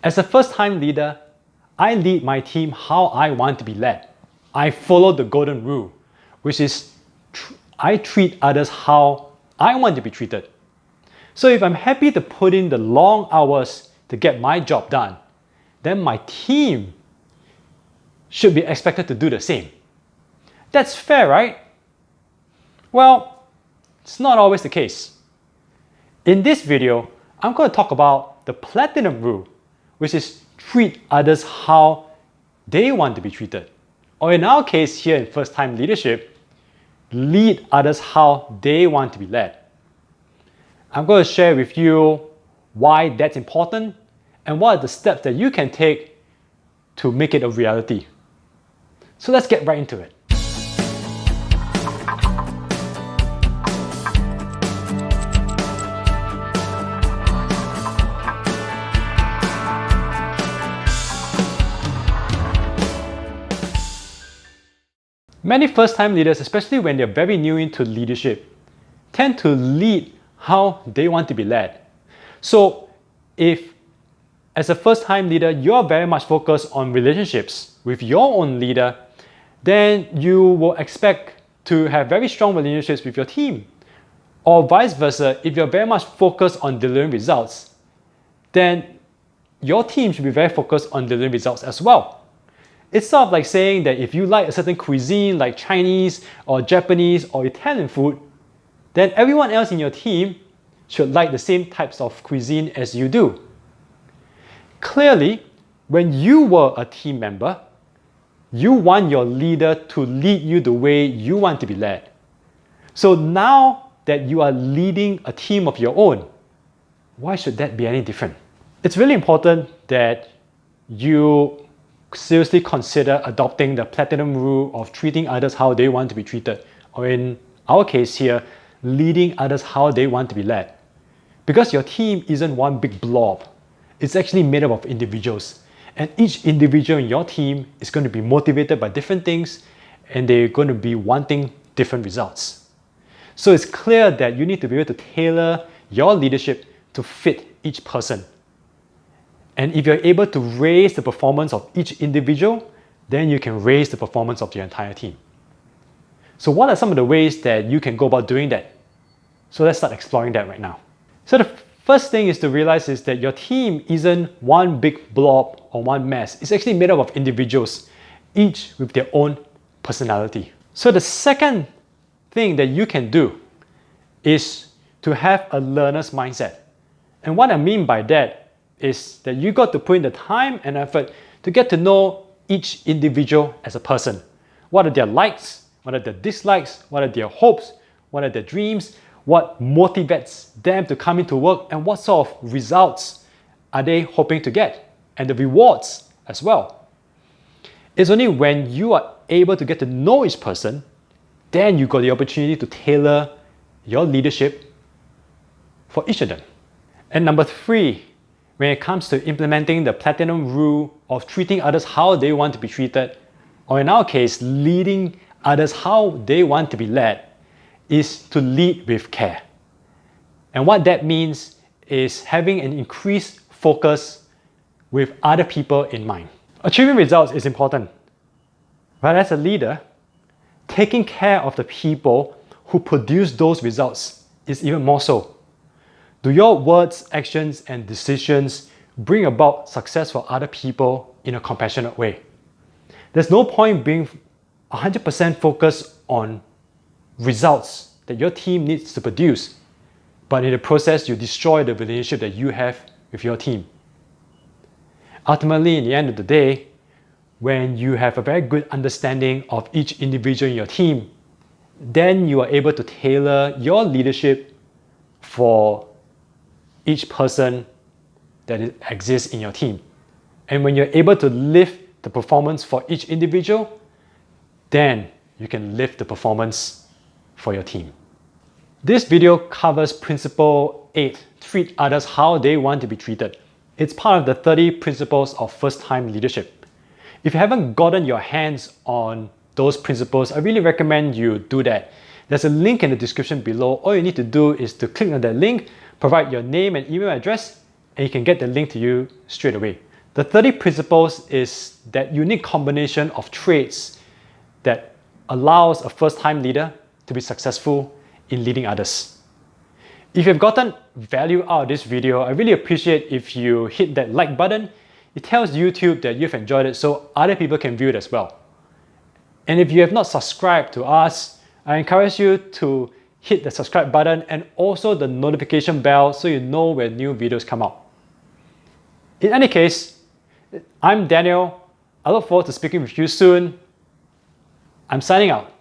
As a first-time leader, I lead my team how I want to be led. I follow the golden rule, which is I treat others how I want to be treated. So if I'm happy to put in the long hours to get my job done, then my team should be expected to do the same. That's fair, right? Well, it's not always the case. In this video, I'm going to talk about the platinum rule, which is treat others how they want to be treated. Or in our case here in first-time leadership, lead others how they want to be led. I'm going to share with you why that's important and what are the steps that you can take to make it a reality. So let's get right into it. Many first-time leaders, especially when they're very new into leadership, tend to lead how they want to be led. So if as a first-time leader, you're very much focused on relationships with your own leader, then you will expect to have very strong relationships with your team. Or vice versa, if you're very much focused on delivering results, then your team should be very focused on delivering results as well. It's sort of like saying that if you like a certain cuisine like Chinese or Japanese or Italian food, then everyone else in your team should like the same types of cuisine as you do. Clearly, when you were a team member, you want your leader to lead you the way you want to be led. So now that you are leading a team of your own, why should that be any different? It's really important that you seriously consider adopting the platinum rule of treating others how they want to be treated, or in our case here, leading others how they want to be led. Because your team isn't one big blob. It's actually made up of individuals. And each individual in your team is going to be motivated by different things, and they're going to be wanting different results. So it's clear that you need to be able to tailor your leadership to fit each person. And if you're able to raise the performance of each individual, then you can raise the performance of your entire team. So what are some of the ways that you can go about doing that? So let's start exploring that right now. So the first thing is to realize is that your team isn't one big blob or one mess. It's actually made up of individuals, each with their own personality. So the second thing that you can do is to have a learner's mindset. And what I mean by that is that you got to put in the time and effort to get to know each individual as a person. What are their likes? What are their dislikes? What are their hopes? What are their dreams? What motivates them to come into work? And what sort of results are they hoping to get? And the rewards as well. It's only when you are able to get to know each person, then you got the opportunity to tailor your leadership for each of them. And number three, when it comes to implementing the platinum rule of treating others how they want to be treated, or in our case, leading others how they want to be led, is to lead with care. And what that means is having an increased focus with other people in mind. Achieving results is important, but as a leader, taking care of the people who produce those results is even more so. Do your words, actions, and decisions bring about success for other people in a compassionate way? There's no point being 100% focused on results that your team needs to produce, but in the process, you destroy the relationship that you have with your team. Ultimately, in the end of the day, when you have a very good understanding of each individual in your team, then you are able to tailor your leadership for each person that exists in your team. And when you're able to lift the performance for each individual, then you can lift the performance for your team. This video covers Principle 8, treat others how they want to be treated. It's part of the 30 principles of first-time leadership. If you haven't gotten your hands on those principles, I really recommend you do that. There's a link in the description below. All you need to do is to click on that link, provide your name and email address, and you can get the link to you straight away. The 30 principles is that unique combination of traits that allows a first-time leader to be successful in leading others. If you've gotten value out of this video, I really appreciate if you hit that like button. It tells YouTube that you've enjoyed it so other people can view it as well. And if you have not subscribed to us, I encourage you to hit the subscribe button and also the notification bell so you know when new videos come out. In any case, I'm Daniel. I look forward to speaking with you soon. I'm signing out.